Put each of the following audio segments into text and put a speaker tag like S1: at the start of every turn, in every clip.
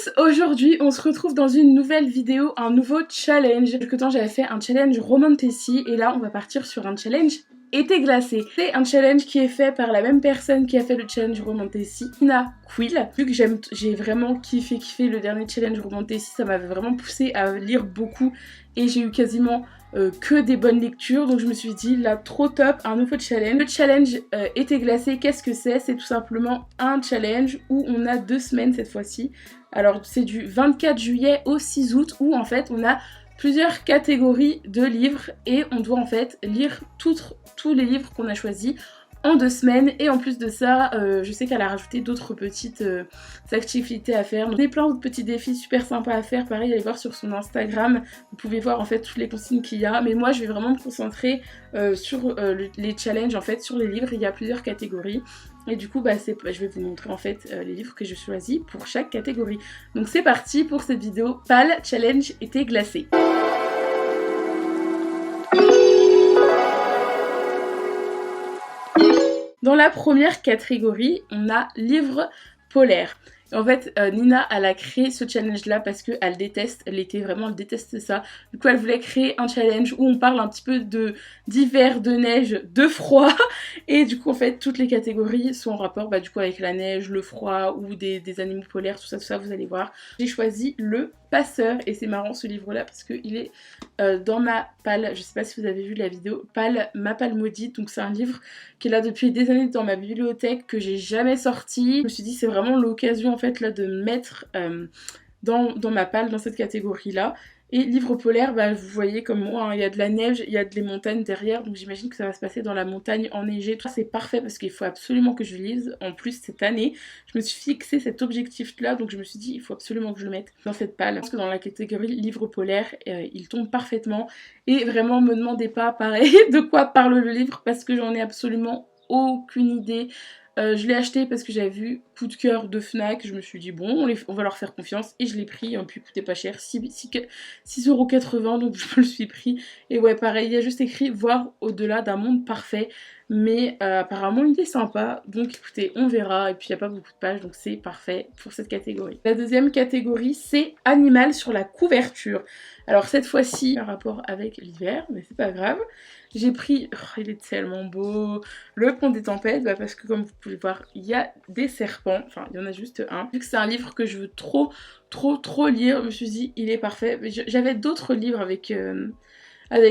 S1: tous, aujourd'hui on se retrouve dans une nouvelle vidéo, un nouveau challenge. Quelque temps j'avais fait un challenge Romantasy et là on va partir sur un challenge été glacé. C'est un challenge qui est fait par la même personne qui a fait le challenge Romantasy, Nina Quill. Vu que j'ai vraiment kiffé le dernier challenge Romantasy, ça m'avait vraiment poussé à lire beaucoup et j'ai eu quasiment que des bonnes lectures, donc je me suis dit là trop top, un nouveau challenge. Le challenge été glacé, qu'est-ce que c'est? C'est tout simplement un challenge où on a 2 semaines cette fois-ci. Alors c'est du 24 juillet au 6 août où en fait on a plusieurs catégories de livres et on doit en fait lire tous les livres qu'on a choisis en 2 semaines. Et en plus de ça, je sais qu'elle a rajouté d'autres petites activités à faire. Donc, il y a plein de petits défis super sympas à faire. Pareil, allez voir sur son Instagram, vous pouvez voir en fait toutes les consignes qu'il y a. Mais moi, je vais vraiment me concentrer sur les challenges en fait, sur les livres. Il y a plusieurs catégories. Et du coup, je vais vous montrer en fait les livres que j'ai choisis pour chaque catégorie. Donc c'est parti pour cette vidéo PAL Challenge été glacé. Dans la première catégorie, on a livres polaires. En fait, Nina, elle a créé ce challenge-là parce qu'elle déteste l'été, vraiment, elle déteste ça. Du coup, elle voulait créer un challenge où on parle un petit peu d'hiver, de neige, de froid. Et du coup, en fait, toutes les catégories sont en rapport du coup, avec la neige, le froid ou des animaux polaires, tout ça, vous allez voir. J'ai choisi Le Passeur et c'est marrant ce livre-là parce qu'il est dans ma palle. Je sais pas si vous avez vu la vidéo, ma palle maudite. Donc, c'est un livre qui est là depuis des années dans ma bibliothèque que j'ai jamais sorti. Je me suis dit, c'est vraiment l'occasion en fait là de mettre dans ma palle, dans cette catégorie là. Et livre polaire, vous voyez comme moi, hein, il y a de la neige, il y a des montagnes derrière, donc j'imagine que ça va se passer dans la montagne enneigée. Tout ça c'est parfait parce qu'il faut absolument que je lise. En plus cette année, je me suis fixé cet objectif là, donc je me suis dit il faut absolument que je le mette dans cette palle. Je pense que dans la catégorie livre polaire, il tombe parfaitement. Et vraiment me demandez pas pareil de quoi parle le livre parce que j'en ai absolument aucune idée. Je l'ai acheté parce que j'avais vu coup de cœur de Fnac, je me suis dit bon on va leur faire confiance et je l'ai pris, et puis il coûtait pas cher, 6,80 €, donc je me le suis pris. Et ouais pareil, il y a juste écrit voir au-delà d'un monde parfait, mais apparemment il est sympa, donc écoutez on verra. Et puis il n'y a pas beaucoup de pages, donc c'est parfait pour cette catégorie. La deuxième catégorie c'est animal sur la couverture. Alors cette fois-ci un rapport avec l'hiver, mais c'est pas grave. J'ai pris, il est tellement beau, Le Pont des Tempêtes, parce que comme vous pouvez voir, il y a des serpents, enfin il y en a juste un. Vu que c'est un livre que je veux trop lire, je me suis dit il est parfait. J'avais d'autres livres avec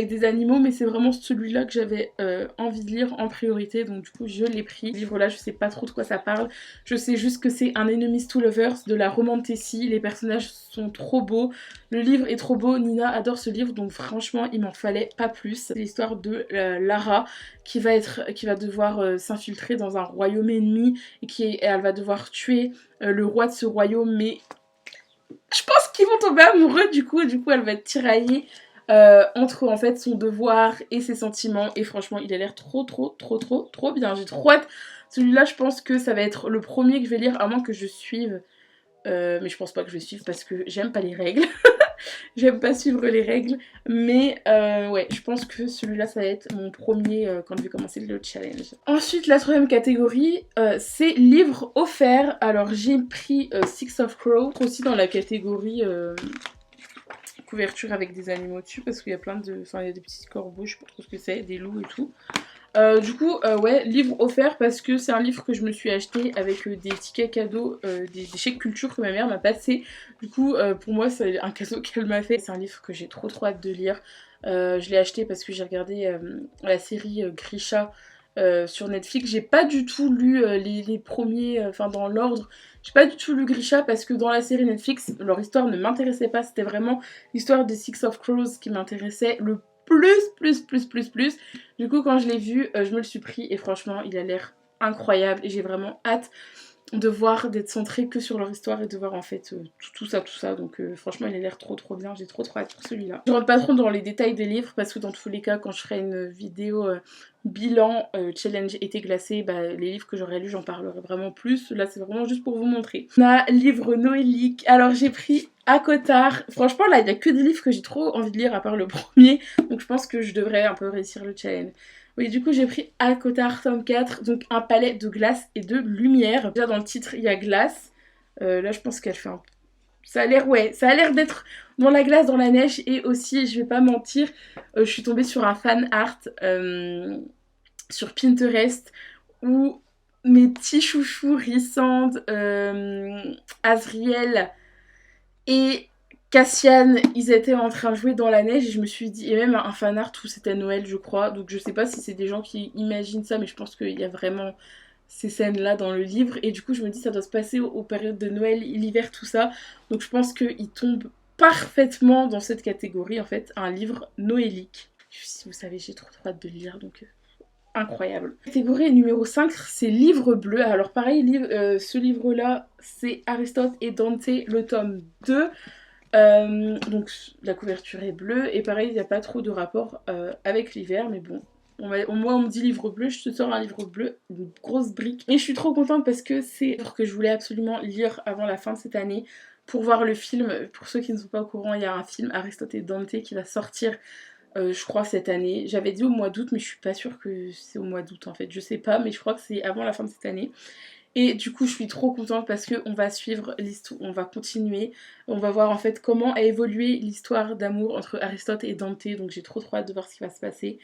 S1: des animaux, mais c'est vraiment celui-là que j'avais envie de lire en priorité, donc du coup je l'ai pris. Ce livre-là, je sais pas trop de quoi ça parle, je sais juste que c'est un Enemies to Lovers, de la romantasy, les personnages sont trop beaux, le livre est trop beau, Nina adore ce livre, donc franchement il m'en fallait pas plus. C'est l'histoire de Lara qui va devoir s'infiltrer dans un royaume ennemi et elle va devoir tuer le roi de ce royaume, mais je pense qu'ils vont tomber amoureux du coup elle va être tiraillée entre en fait son devoir et ses sentiments. Et franchement il a l'air trop bien, j'ai trop hâte. Celui-là je pense que ça va être le premier que je vais lire, à moins que je suive, mais je pense pas que je vais suivre parce que j'aime pas les règles. J'aime pas suivre les règles, mais ouais, je pense que celui-là ça va être mon premier quand je vais commencer le challenge. Ensuite la troisième catégorie c'est livres offerts. Alors j'ai pris Six of Crows, aussi dans la catégorie couverture avec des animaux dessus, parce qu'il y a plein de... Enfin il y a des petits corbeaux, je sais pas trop ce que c'est, des loups et tout. Du coup, ouais, livre offert parce que c'est un livre que je me suis acheté avec des tickets cadeaux, des chèques culture que ma mère m'a passé. Du coup, pour moi, c'est un cadeau qu'elle m'a fait. C'est un livre que j'ai trop hâte de lire. Je l'ai acheté parce que j'ai regardé la série Grisha sur Netflix. J'ai pas du tout lu les premiers, dans l'ordre. J'ai pas du tout lu Grisha parce que dans la série Netflix, leur histoire ne m'intéressait pas. C'était vraiment l'histoire des Six of Crows qui m'intéressait le plus. Du coup quand je l'ai vu, je me le suis pris et franchement il a l'air incroyable et j'ai vraiment hâte de voir, d'être centrée que sur leur histoire et de voir en fait tout ça. Donc franchement il a l'air trop bien, j'ai trop hâte pour celui-là. Je rentre pas trop dans les détails des livres parce que dans tous les cas quand je ferai une vidéo bilan challenge été glacé, les livres que j'aurais lus j'en parlerai vraiment plus. Là c'est vraiment juste pour vous montrer. On a livre noélique. Alors j'ai pris ACOTAR. Franchement là il y a que des livres que j'ai trop envie de lire à part le premier, donc je pense que je devrais un peu réussir le challenge. Oui, du coup j'ai pris ACOTAR tome 4, donc un palais de glace et de lumière. Déjà dans le titre il y a glace, là je pense qu'elle fait Ça a l'air, ouais, ça a l'air d'être dans la glace, dans la neige. Et aussi, je vais pas mentir, je suis tombée sur un fan art sur Pinterest où mes petits chouchous Rissande, Azriel et Cassian, ils étaient en train de jouer dans la neige et je me suis dit, et même un fan art où c'était Noël je crois, donc je sais pas si c'est des gens qui imaginent ça, mais je pense qu'il y a vraiment ces scènes là dans le livre et du coup je me dis ça doit se passer aux périodes de Noël, l'hiver, tout ça, donc je pense qu'il tombe parfaitement dans cette catégorie en fait, un livre noélique. Si vous savez, j'ai trop hâte de le lire donc incroyable. Catégorie numéro 5, c'est livre bleu. Alors pareil, ce livre-là, c'est Aristote et Dante, le tome 2. Donc la couverture est bleue et pareil, il n'y a pas trop de rapport avec l'hiver, mais bon. Moi on me dit livre bleu, je te sors un livre bleu, une grosse brique. Et je suis trop contente parce que c'est un livre que je voulais absolument lire avant la fin de cette année pour voir le film. Pour ceux qui ne sont pas au courant, il y a un film Aristote et Dante qui va sortir je crois cette année. J'avais dit au mois d'août, mais je suis pas sûre que c'est au mois d'août en fait. Je sais pas, mais je crois que c'est avant la fin de cette année. Et du coup, je suis trop contente parce qu'on va suivre l'histoire, on va continuer. On va voir en fait comment a évolué l'histoire d'amour entre Aristote et Dante. Donc j'ai trop hâte de voir ce qui va se passer.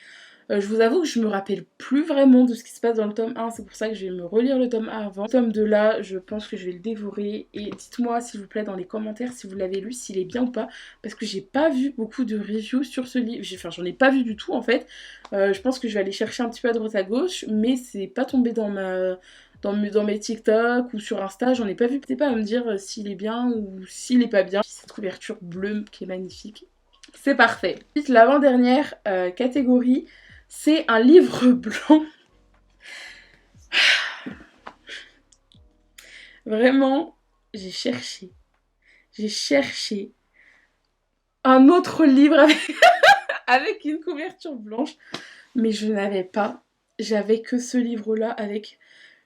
S1: Je vous avoue que je me rappelle plus vraiment de ce qui se passe dans le tome 1, c'est pour ça que je vais me relire le tome 1 avant. Le tome 2 là, je pense que je vais le dévorer et dites-moi s'il vous plaît dans les commentaires si vous l'avez lu, s'il est bien ou pas, parce que j'ai pas vu beaucoup de reviews sur ce livre, enfin j'en ai pas vu du tout en fait. Je pense que je vais aller chercher un petit peu à droite à gauche, mais c'est pas tombé dans mes TikTok ou sur Insta, j'en ai pas vu. N'hésitez pas à me dire s'il est bien ou s'il est pas bien. Cette couverture bleue qui est magnifique. C'est parfait. Ensuite, l'avant-dernière catégorie, c'est un livre blanc. Vraiment, j'ai cherché un autre livre avec une couverture blanche, mais je n'avais pas. J'avais que ce livre-là avec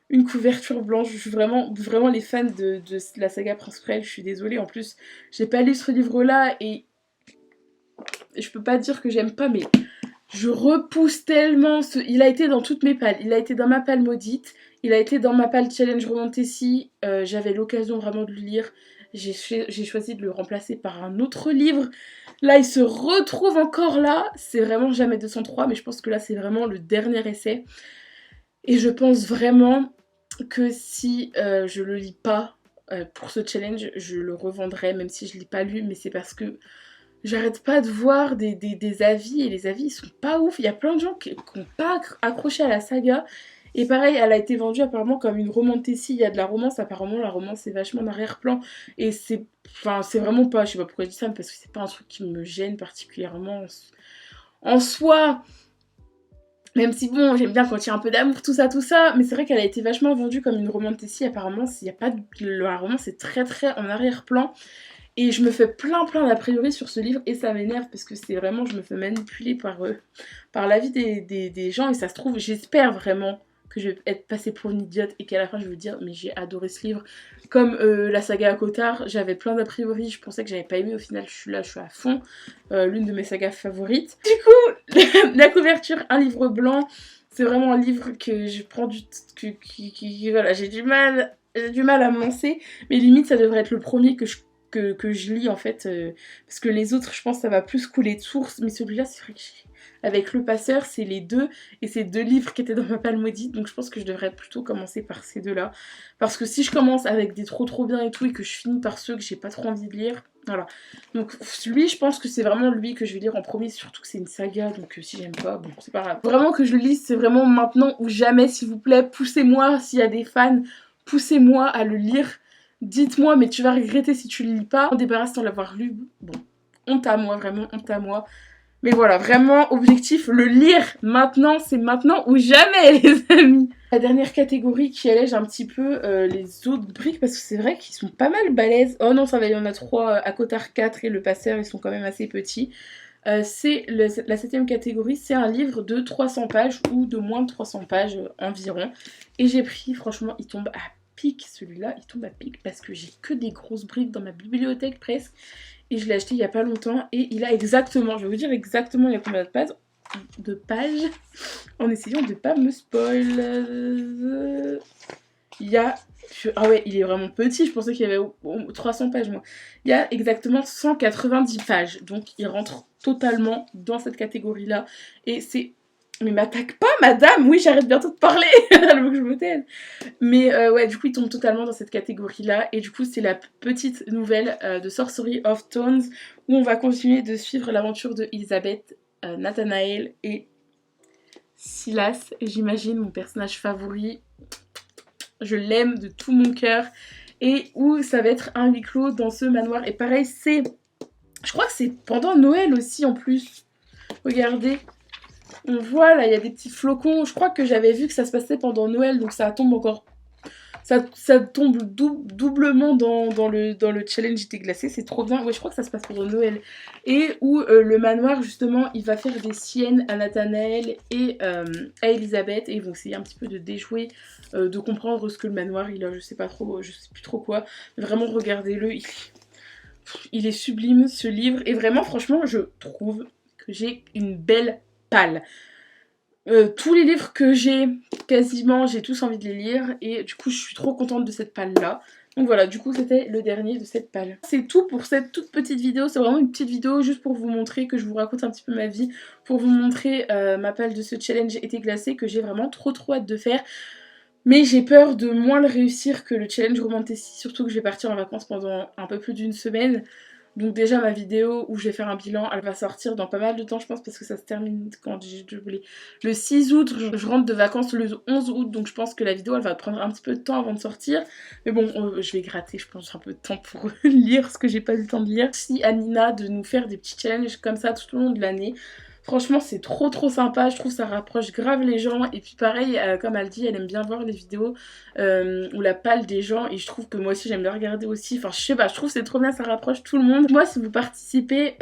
S1: une couverture blanche. Je suis vraiment les fans de la saga Prince Cruel, je suis désolée. En plus, j'ai pas lu ce livre-là et je peux pas dire que j'aime pas, mais je repousse tellement il a été dans toutes mes palles. Il a été dans ma palle maudite, il a été dans ma palle challenge romantasy. J'avais l'occasion vraiment de le lire. J'ai choisi de le remplacer par un autre livre. Là, il se retrouve encore là. C'est vraiment Jamais 203, mais je pense que là, c'est vraiment le dernier essai. Et je pense vraiment que si je le lis pas pour ce challenge, je le revendrai, même si je l'ai pas lu, mais c'est parce que j'arrête pas de voir des avis, et les avis ils sont pas ouf. Il y a plein de gens qui n'ont pas accroché à la saga. Et pareil, elle a été vendue apparemment comme une romantasy. Il y a de la romance, apparemment la romance c'est vachement d'arrière-plan. Et c'est vraiment pas, je sais pas pourquoi je dis ça, mais parce que c'est pas un truc qui me gêne particulièrement en soi. Même si bon, j'aime bien quand il y a un peu d'amour, tout ça, mais c'est vrai qu'elle a été vachement vendue comme une romantasy. Apparemment, il y a pas la romance est très en arrière-plan. Et je me fais plein d'a priori sur ce livre et ça m'énerve parce que c'est vraiment, je me fais manipuler par l'avis des gens et ça se trouve, j'espère vraiment que je vais être passée pour une idiote et qu'à la fin je vais vous dire mais j'ai adoré ce livre. Comme la saga à Cotard, j'avais plein d'a priori, je pensais que j'avais pas aimé, au final je suis à fond, l'une de mes sagas favorites. Du coup, la couverture, un livre blanc, c'est vraiment un livre que je prends voilà, j'ai du mal à me lancer, mais limite ça devrait être le premier que je lis en fait, parce que les autres je pense ça va plus couler de source, mais celui-là c'est vrai que avec Le Passeur c'est les deux, et c'est deux livres qui étaient dans ma palle maudite, donc je pense que je devrais plutôt commencer par ces deux-là, parce que si je commence avec des trop bien et tout, et que je finis par ceux que j'ai pas trop envie de lire, voilà. Donc lui je pense que c'est vraiment lui que je vais lire en premier, surtout que c'est une saga, donc si j'aime pas, bon c'est pas grave. Vraiment que je le lise, c'est vraiment maintenant ou jamais, s'il vous plaît, poussez-moi, s'il y a des fans, poussez-moi à le lire. Dites-moi, mais tu vas regretter si tu le lis pas. On débarrasse sans l'avoir lu. Bon, honte à moi, vraiment, honte à moi. Mais voilà, vraiment, objectif, le lire maintenant, c'est maintenant ou jamais, les amis. La dernière catégorie qui allège un petit peu les autres briques, parce que c'est vrai qu'ils sont pas mal balèzes. Oh non, ça va, il y en a 3, à Cotard 4 et Le Passeur, ils sont quand même assez petits. C'est la 7ème catégorie, c'est un livre de 300 pages ou de moins de 300 pages environ. Et j'ai pris, franchement, il tombe à pic, celui-là, il tombe à pic parce que j'ai que des grosses briques dans ma bibliothèque presque. Et je l'ai acheté il y a pas longtemps et il a exactement, je vais vous dire exactement il y a combien de pages en essayant de pas me spoil. il y a... Ah ouais, il est vraiment petit, je pensais qu'il y avait 300 pages moi. Il y a exactement 190 pages, donc il rentre totalement dans cette catégorie-là. Et c'est... Mais m'attaque pas, madame! Oui, j'arrête bientôt de parler! Elle veut que je me taise. Mais ouais, du coup, il tombe totalement dans cette catégorie-là. Et du coup, c'est la petite nouvelle de Sorcery of Tones, où on va continuer de suivre l'aventure de Elizabeth, Nathanael et Silas, j'imagine, mon personnage favori. Je l'aime de tout mon cœur. Et où ça va être un huis clos dans ce manoir. Et pareil, c'est... Je crois que c'est pendant Noël aussi, en plus. Regardez. On voit, là, il y a des petits flocons. Je crois que j'avais vu que ça se passait pendant Noël. Donc ça tombe encore... Ça tombe doublement dans le challenge été glacé, c'est trop bien. Ouais, je crois que ça se passe pendant Noël. Et où le manoir, justement, il va faire des siennes à Nathanaël et à Elisabeth. Et ils vont essayer un petit peu de déjouer, de comprendre ce que le manoir, il a, je sais pas trop, je sais plus trop quoi. Mais vraiment, regardez-le, il est sublime ce livre. Et vraiment, franchement, je trouve que j'ai une belle palle. Tous les livres que j'ai, quasiment, j'ai tous envie de les lire. Et du coup, je suis trop contente de cette palle-là. Donc voilà, du coup, c'était le dernier de cette palle. C'est tout pour cette toute petite vidéo. C'est vraiment une petite vidéo juste pour vous montrer, que je vous raconte un petit peu ma vie. Pour vous montrer ma palle de ce challenge été glacé que j'ai vraiment trop hâte de faire. Mais j'ai peur de moins le réussir que le challenge romantasy. Surtout que je vais partir en vacances pendant un peu plus d'une semaine. Donc déjà ma vidéo où je vais faire un bilan, elle va sortir dans pas mal de temps je pense parce que ça se termine quand je voulais. Le 6 août, je rentre de vacances le 11 août donc je pense que la vidéo elle va prendre un petit peu de temps avant de sortir. Mais bon, je vais gratter je pense un peu de temps pour lire ce que j'ai pas eu le temps de lire. Merci à Nina de nous faire des petits challenges comme ça tout au long de l'année. Franchement, c'est trop sympa, je trouve que ça rapproche grave les gens. Et puis pareil, comme elle dit, elle aime bien voir les vidéos ou la palle des gens. Et je trouve que moi aussi, j'aime bien regarder aussi. Enfin, je sais pas, je trouve que c'est trop bien, ça rapproche tout le monde. Moi, si vous participez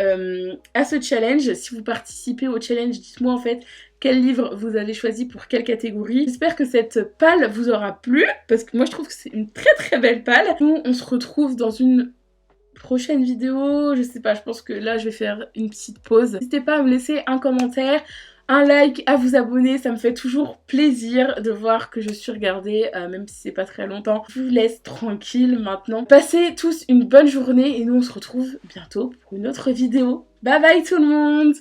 S1: à ce challenge, si vous participez au challenge, dites-moi en fait quel livre vous avez choisi pour quelle catégorie. J'espère que cette palle vous aura plu, parce que moi, je trouve que c'est une très belle palle. Nous, on se retrouve dans une prochaine vidéo, je sais pas, je pense que là je vais faire une petite pause. N'hésitez pas à me laisser un commentaire, un like, à vous abonner, ça me fait toujours plaisir de voir que je suis regardée, même si c'est pas très longtemps. Je vous laisse tranquille maintenant. Passez tous une bonne journée et nous on se retrouve bientôt pour une autre vidéo. Bye bye tout le monde!